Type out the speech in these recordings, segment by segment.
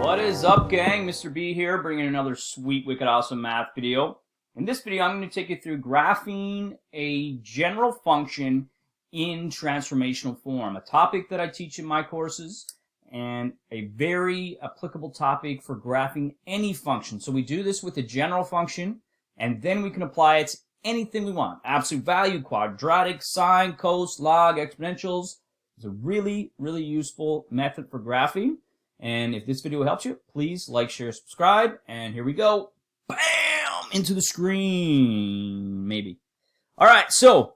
What is up, gang? Mr. B here, bringing another sweet, wicked, awesome math video. In this video, I'm going to take you through graphing a general function in transformational form, a topic that I teach in my courses, and a very applicable topic for graphing any function. So we do this with a general function, and then we can apply it to anything we want. Absolute value, quadratic, sine, cos, log, exponentials. It's a really, really useful method for graphing. And if this video helps you, please like, share, subscribe. And here we go. Bam! Into the screen. Maybe. All right, so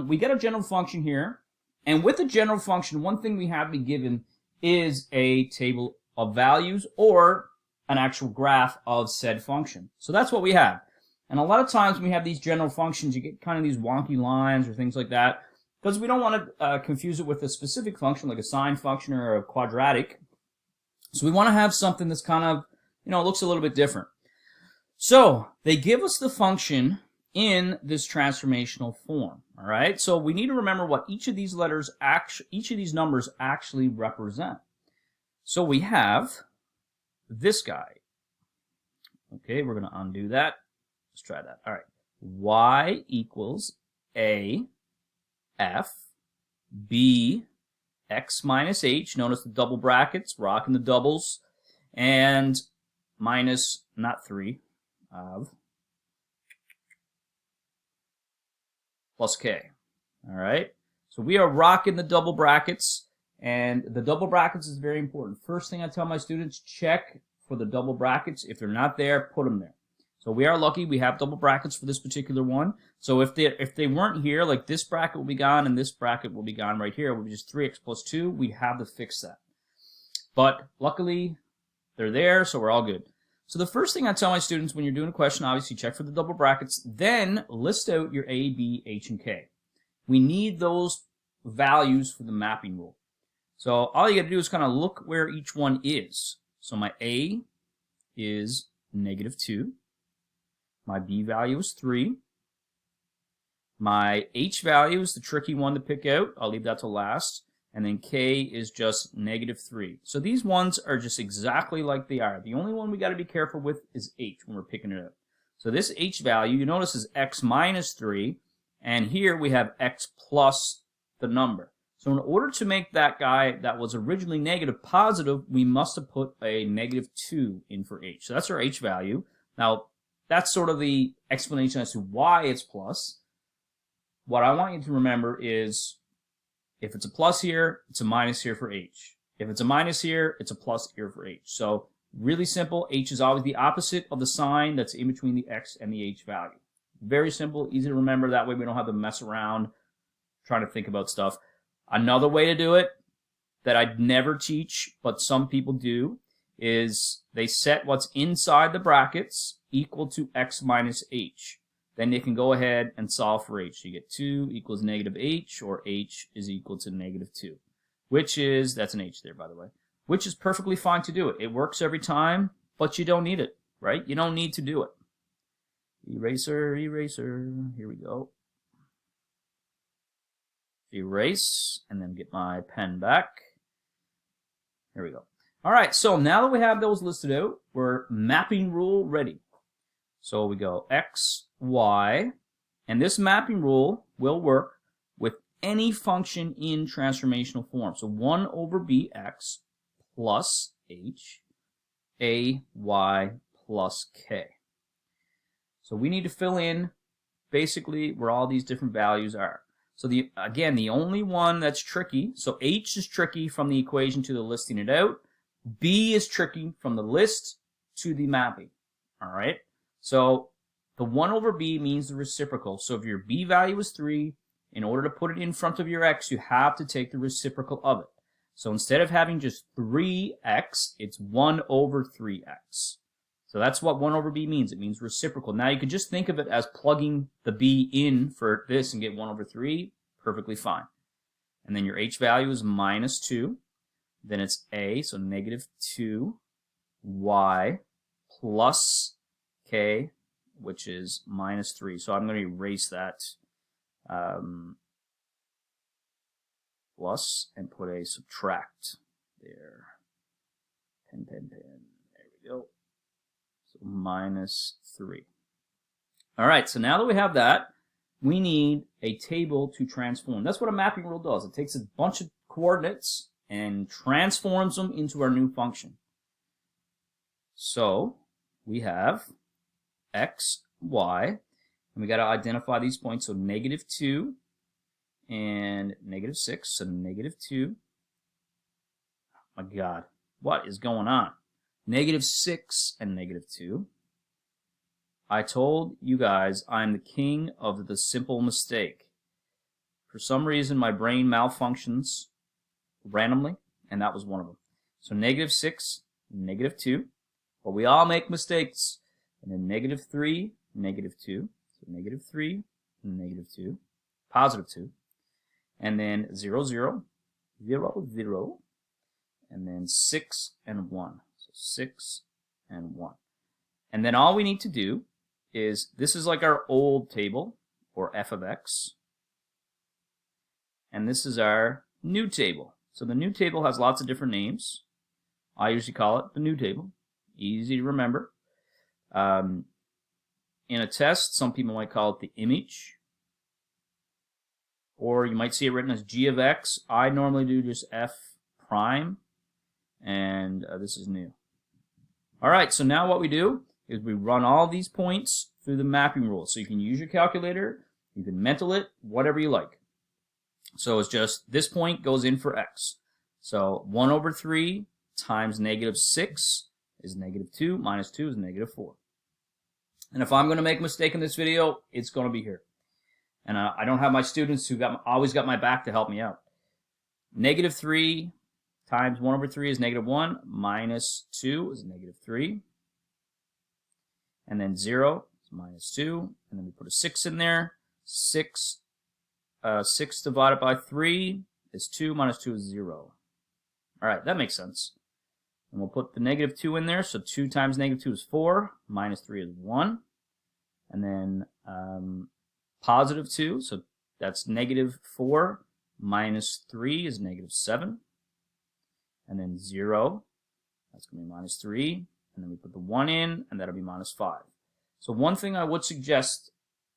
we got a general function here. And with a general function, one thing we have to be given is a table of values or an actual graph of said function. So that's what we have. And a lot of times when we have these general functions, you get kind of these wonky lines or things like that, because we don't want to confuse it with a specific function like a sine function or a quadratic. So we want to have something that's kind of, looks a little bit different. So they give us the function in this transformational form. All right. So we need to remember what each of these numbers actually represent. So we have this guy. Okay, we're going to undo that. Let's try that. All right. Y equals A F B x minus h, notice the double brackets, rocking the doubles, and minus, not 3, of plus k. All right? So we are rocking the double brackets, and the double brackets is very important. First thing I tell my students, check for the double brackets. If they're not there, put them there. So we are lucky we have double brackets for this particular one. So if they weren't here, like this bracket will be gone and this bracket will be gone right here, it would be just 3x plus 2. We'd have to fix that. But luckily, they're there, so we're all good. So the first thing I tell my students when you're doing a question, obviously check for the double brackets, then list out your A, B, H, and K. We need those values for the mapping rule. So all you got to do is kind of look where each one is. So my A is -2. My B value is 3. My H value is the tricky one to pick out. I'll leave that to last. And then K is just -3. So these ones are just exactly like they are. The only one we got to be careful with is H when we're picking it out. So this H value, you notice, is x minus 3. And here we have x plus the number. So in order to make that guy that was originally negative positive, we must have put a -2 in for H. So that's our H value. Now, that's sort of the explanation as to why it's plus. What I want you to remember is if it's a plus here, it's a minus here for H. If it's a minus here, it's a plus here for H. So really simple. H is always the opposite of the sign that's in between the X and the H value. Very simple, easy to remember. That way we don't have to mess around trying to think about stuff. Another way to do it that I'd never teach, but some people do, is they set what's inside the brackets equal to x minus h. Then they can go ahead and solve for h. So you get 2 equals -h, or h is equal to -2, which is, that's an h there, by the way, which is perfectly fine to do it. It works every time, but you don't need it, right? You don't need to do it. Eraser, eraser, here we go. Erase, and then get my pen back. Here we go. All right, so now that we have those listed out, we're mapping rule ready. So we go x, y, and this mapping rule will work with any function in transformational form. So 1 over bx plus h, a, y plus k. So we need to fill in basically where all these different values are. So again, the only one that's tricky, so h is tricky from the equation to the listing it out. B is tricky from the list to the mapping. All right. So the 1 over b means the reciprocal. So if your b value is 3, in order to put it in front of your x, you have to take the reciprocal of it. So instead of having just 3x, it's 1 over 3x. So that's what 1 over b means. It means reciprocal. Now you could just think of it as plugging the b in for this and get 1 over 3. Perfectly fine. And then your h value is -2. Then it's a, so -2, y plus k, which is -3. So I'm going to erase that plus, and put a subtract there. Pen. There we go. So minus 3. All right, so now that we have that, we need a table to transform. That's what a mapping rule does. It takes a bunch of coordinates and transforms them into our new function. So we have x, y, and we got to identify these points. So -2 and -6. So -2. Oh my God, what is going on? -6 and -2. I told you guys I'm the king of the simple mistake. For some reason, my brain malfunctions randomly, and that was one of them. So -6, -2. But we all make mistakes. And then -3, -2. So -3, -2, +2. And then 0, 0, 0, 0. And then 6 and 1. So 6 and 1. And then all we need to do is, this is like our old table, or f of x. And this is our new table. So the new table has lots of different names. I usually call it the new table. Easy to remember. In a test, some people might call it the image. Or you might see it written as g of x. I normally do just f prime. And this is new. All right, so now what we do is we run all these points through the mapping rule. So you can use your calculator, you can mental it, whatever you like. So it's just, this point goes in for x. So 1/3 times -6 is -2, minus 2 is -4. And if I'm going to make a mistake in this video, it's going to be here. And I don't have my students who always got my back to help me out. -3 times 1/3 is -1, minus 2 is -3. And then 0 is -2, and then we put a 6 in there. 6 divided by 3 is 2, minus 2 is 0. All right, that makes sense. And we'll put the -2 in there, so 2 times -2 is 4, minus 3 is 1. And then +2, so that's -4, minus 3 is -7. And then 0, that's going to be -3. And then we put the 1 in, and that'll be -5. So one thing I would suggest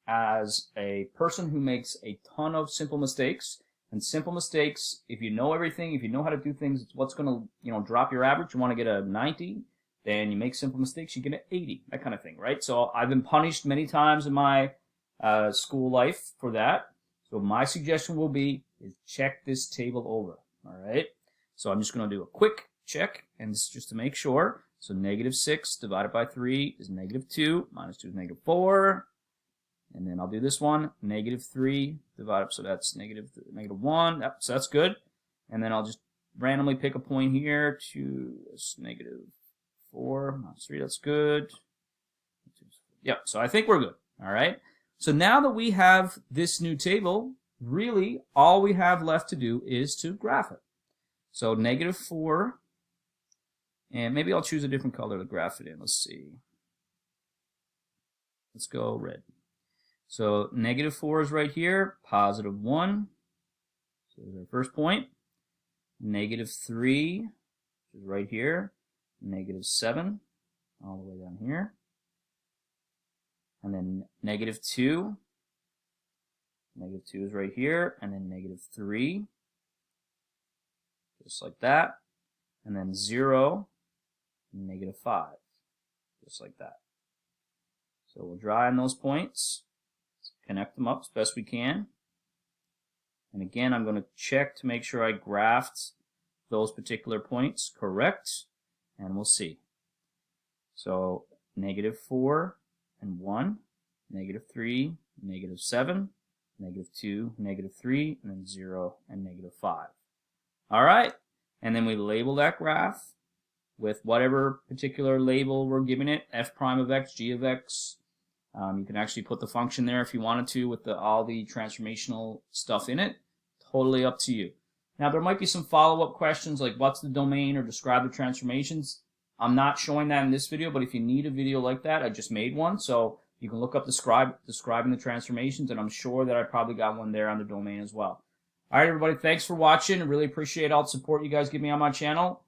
as a person who makes a ton of simple mistakes, and simple mistakes, if you know everything, if you know how to do things, it's what's going to drop your average. You want to get a 90, then you make simple mistakes, you get an 80, that kind of thing, right? So I've been punished many times in my school life for that. So my suggestion will be is check this table over, all right? So I'm just going to do a quick check, and this is just to make sure. So -6 divided by 3 is -2, minus 2 is -4. And then I'll do this one, -3 divided, so that's -1, yep, so that's good. And then I'll just randomly pick a point here to -4, minus 3, that's good. Yep, so I think we're good, all right? So now that we have this new table, really all we have left to do is to graph it. So -4, and maybe I'll choose a different color to graph it in. Let's see. Let's go red. So -4 is right here, +1. So there's our first point. -3 is right here, -7 all the way down here. And then -2. -2 is right here, and then -3. Just like that. And then 0, -5. Just like that. So we'll draw in those points, connect them up as best we can. And again, I'm going to check to make sure I graphed those particular points correct, and we'll see. So -4 and 1, -3, -7, -2, -3, and then 0 and -5. All right, and then we label that graph with whatever particular label we're giving it, f prime of x, g of x. You can actually put the function there if you wanted to with all the transformational stuff in it. Totally up to you. Now there might be some follow-up questions like what's the domain or describe the transformations. I'm not showing that in this video, but if you need a video like that, I just made one. So you can look up describing the transformations, and I'm sure that I probably got one there on the domain as well. All right, everybody, thanks for watching. I really appreciate all the support you guys give me on my channel.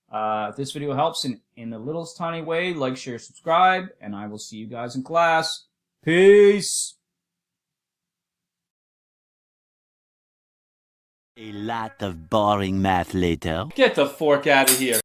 If this video helps in the littlest tiny way, like, share, subscribe, and I will see you guys in class. Peace! A lot of boring math later. Get the fork out of here.